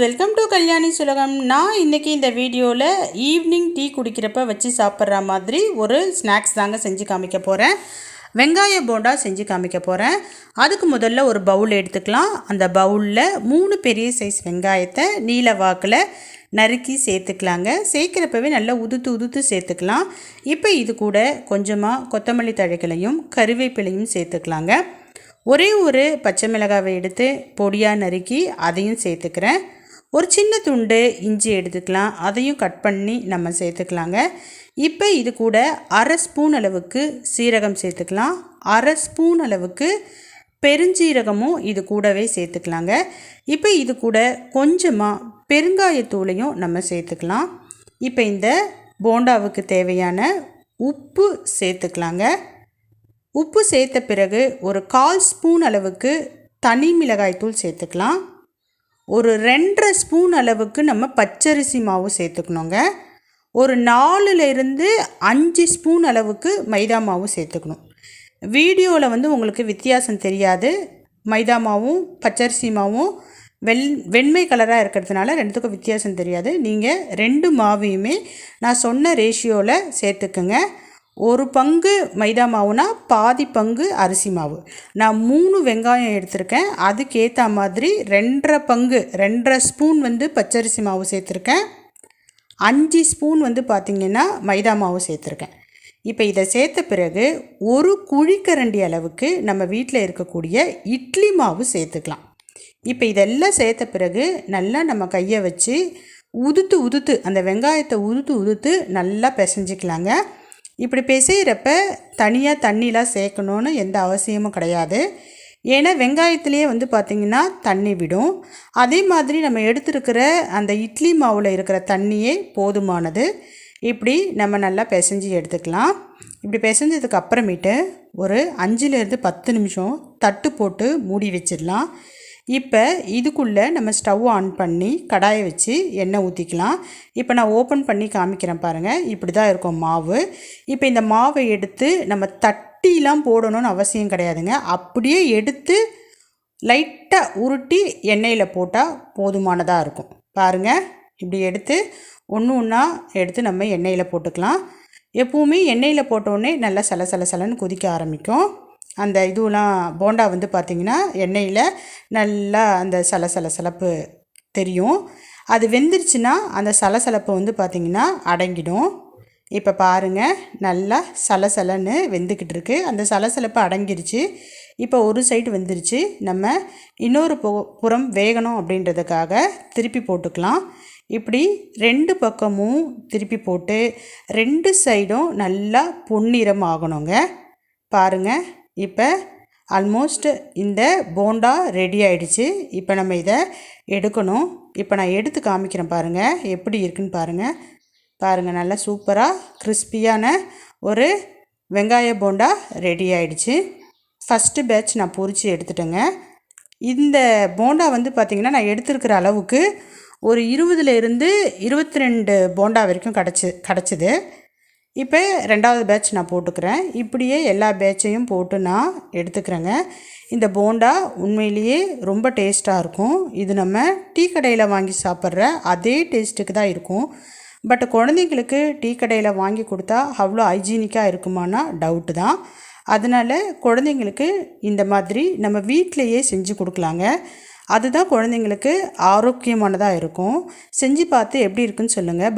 Welcome to Kalyani சுலகம். நான் இன்றைக்கி இந்த வீடியோவில் ஈவினிங் டீ குடிக்கிறப்ப வச்சு சாப்பிட்ற மாதிரி ஒரு ஸ்நாக்ஸ் தாங்க செஞ்சு காமிக்க போகிறேன். வெங்காய போண்டா செஞ்சு காமிக்க போகிறேன். அதுக்கு முதல்ல ஒரு பவுல் எடுத்துக்கலாம். அந்த பவுலில் 3 பெரிய சைஸ் வெங்காயத்தை நீல வாக்கில் நறுக்கி சேர்த்துக்கலாங்க. சேர்க்குறப்பவே நல்லா உதுத்து சேர்த்துக்கலாம். இப்போ இது கூட கொஞ்சமாக கொத்தமல்லி தழைகளையும் கருவேப்பிலையும் சேர்த்துக்கலாங்க. ஒரே ஒரு பச்சை மிளகாவை எடுத்து பொடியாக நறுக்கி அதையும் சேர்த்துக்கிறேன். ஒரு சின்ன துண்டு இஞ்சி எடுத்துக்கலாம், அதையும் கட் பண்ணி நம்ம சேர்த்துக்கலாங்க. இப்போ இது கூட 1/2 ஸ்பூன் அளவுக்கு சீரகம் சேர்த்துக்கலாம். 1/2 ஸ்பூன் அளவுக்கு பெருஞ்சீரகமும் இது கூடவே சேர்த்துக்கலாங்க. இப்போ இது கூட கொஞ்சமாக பெருங்காயத்தூளையும் நம்ம சேர்த்துக்கலாம். இப்போ இந்த போண்டாவுக்கு தேவையான உப்பு சேர்த்துக்கலாங்க. உப்பு சேர்த்த பிறகு ஒரு 1/4 ஸ்பூன் அளவுக்கு தனி மிளகாய்த்தூள் சேர்த்துக்கலாம். ஒரு 2.5 ஸ்பூன் அளவுக்கு நம்ம பச்சரிசி மாவு சேர்த்துக்கணுங்க. ஒரு 4லிருந்து 5 ஸ்பூன் அளவுக்கு மைதா மாவு சேர்த்துக்கணும். வீடியோவில் உங்களுக்கு வித்தியாசம் தெரியாது. மைதா மாவும் பச்சரிசி மாவும் வெண்மை கலராக இருக்கிறதுனால ரெண்டுத்துக்கும் வித்தியாசம் தெரியாது. நீங்கள் 2 மாவையுமே நான் சொன்ன ரேஷியோவில் சேர்த்துக்குங்க. 1 பங்கு மைதா மாவுனா பாதி பங்கு அரிசி மாவு. நான் 3 வெங்காயம் எடுத்திருக்கேன். அதுக்கேற்ற மாதிரி 2.5 ஸ்பூன் பச்சரிசி மாவு சேர்த்துருக்கேன். 5 ஸ்பூன் பார்த்திங்கன்னா மைதா மாவு சேர்த்துருக்கேன். இப்போ இதை சேர்த்த பிறகு ஒரு குழிக்கரண்டி அளவுக்கு நம்ம வீட்டில் இருக்கக்கூடிய இட்லி மாவு சேர்த்துக்கலாம். இப்போ இதெல்லாம் சேர்த்த பிறகு நல்லா நம்ம கையை வச்சு உதுத்து அந்த வெங்காயத்தை உதுத்து நல்லா பிசைஞ்சிக்கலாங்க. இப்படி பிசைகிறப்ப தனியாக தண்ணிலாம் சேர்க்கணுன்னு எந்த அவசியமும் கிடையாது. ஏன்னா வெங்காயத்துலேயே பார்த்திங்கன்னா தண்ணி விடும். அதே மாதிரி நம்ம எடுத்துருக்கிற அந்த இட்லி மாவில் இருக்கிற தண்ணியே போதுமானது. இப்படி நம்ம நல்லா பிசைஞ்சு எடுத்துக்கலாம். இப்படி பிசைஞ்சதுக்கு அப்புறமேட்டு ஒரு 5லேருந்து 10 நிமிஷம் தட்டு போட்டு மூடி வச்சிடலாம். இப்போ இதுக்குள்ளே நம்ம ஸ்டவ் ஆன் பண்ணி கடாயை வச்சு எண்ணெய் ஊற்றிக்கலாம். இப்போ நான் ஓப்பன் பண்ணி காமிக்கிறேன் பாருங்கள். இப்படி தான் இருக்கும் மாவு. இப்போ இந்த மாவை எடுத்து நம்ம தட்டிலாம் போடணும்னு அவசியம் கிடையாதுங்க. அப்படியே எடுத்து லைட்டாக உருட்டி எண்ணெயில் போட்டால் போதுமானதாக இருக்கும். பாருங்கள், இப்படி எடுத்து ஒன்றா எடுத்து நம்ம எண்ணெயில் போட்டுக்கலாம். எப்போவுமே எண்ணெயில் போட்டோடனே நல்லா சலன்னு கொதிக்க ஆரம்பிக்கும். அந்த இதுவெலாம் போண்டா பார்த்திங்கன்னா எண்ணெயில் நல்லா அந்த சலப்பு தெரியும். அது வெந்துருச்சுன்னா அந்த சலசலப்பு பார்த்திங்கன்னா அடங்கிடும். இப்போ பாருங்கள், நல்லா சலன்னு வெந்துக்கிட்டு இருக்குது. அந்த சலசலப்பு அடங்கிருச்சு. இப்போ ஒரு சைடு வெந்துருச்சு. நம்ம இன்னொரு புறம் வேகணும் அப்படின்றதுக்காக திருப்பி போட்டுக்கலாம். இப்படி 2 பக்கமும் திருப்பி போட்டு 2 சைடும் நல்லா பொன்னிறம் ஆகணுங்க. பாருங்கள், இப்போ ஆல்மோஸ்ட் இந்த போண்டா ரெடி ஆகிடுச்சு. இப்போ நம்ம இதை எடுக்கணும். இப்போ நான் எடுத்து காமிக்கிறேன் பாருங்கள், எப்படி இருக்குன்னு பாருங்கள். நல்லா சூப்பராக கிறிஸ்பியான ஒரு வெங்காய போண்டா ரெடி ஆகிடுச்சு. ஃபஸ்ட்டு பேட்ச் நான் பொரித்து எடுத்துட்டேங்க. இந்த போண்டா பார்த்திங்கன்னா நான் எடுத்துருக்கிற அளவுக்கு ஒரு 20லேருந்து 22 போண்டா வரைக்கும் கிடச்சிது. இப்போ 2வது பேட்ச் நான் போட்டுக்கிறேன். இப்படியே எல்லா பேட்சையும் போட்டு நான் எடுத்துக்கிறேங்க. இந்த போண்டா உண்மையிலேயே ரொம்ப டேஸ்ட்டாக இருக்கும். இது நம்ம டீ கடையில் வாங்கி சாப்பிட்ற அதே டேஸ்ட்டுக்கு தான் இருக்கும். பட் குழந்தைங்களுக்கு டீ கடையில் வாங்கி கொடுத்தா அவ்வளோ ஹைஜீனிக்காக இருக்குமானா டவுட்டு தான். அதனால் குழந்தைங்களுக்கு இந்த மாதிரி நம்ம வீட்டிலையே செஞ்சு கொடுக்கலாங்க. அதுதான் குழந்தைங்களுக்கு ஆரோக்கியமானதாக இருக்கும். செஞ்சு பார்த்து எப்படி இருக்குன்னு சொல்லுங்கள்.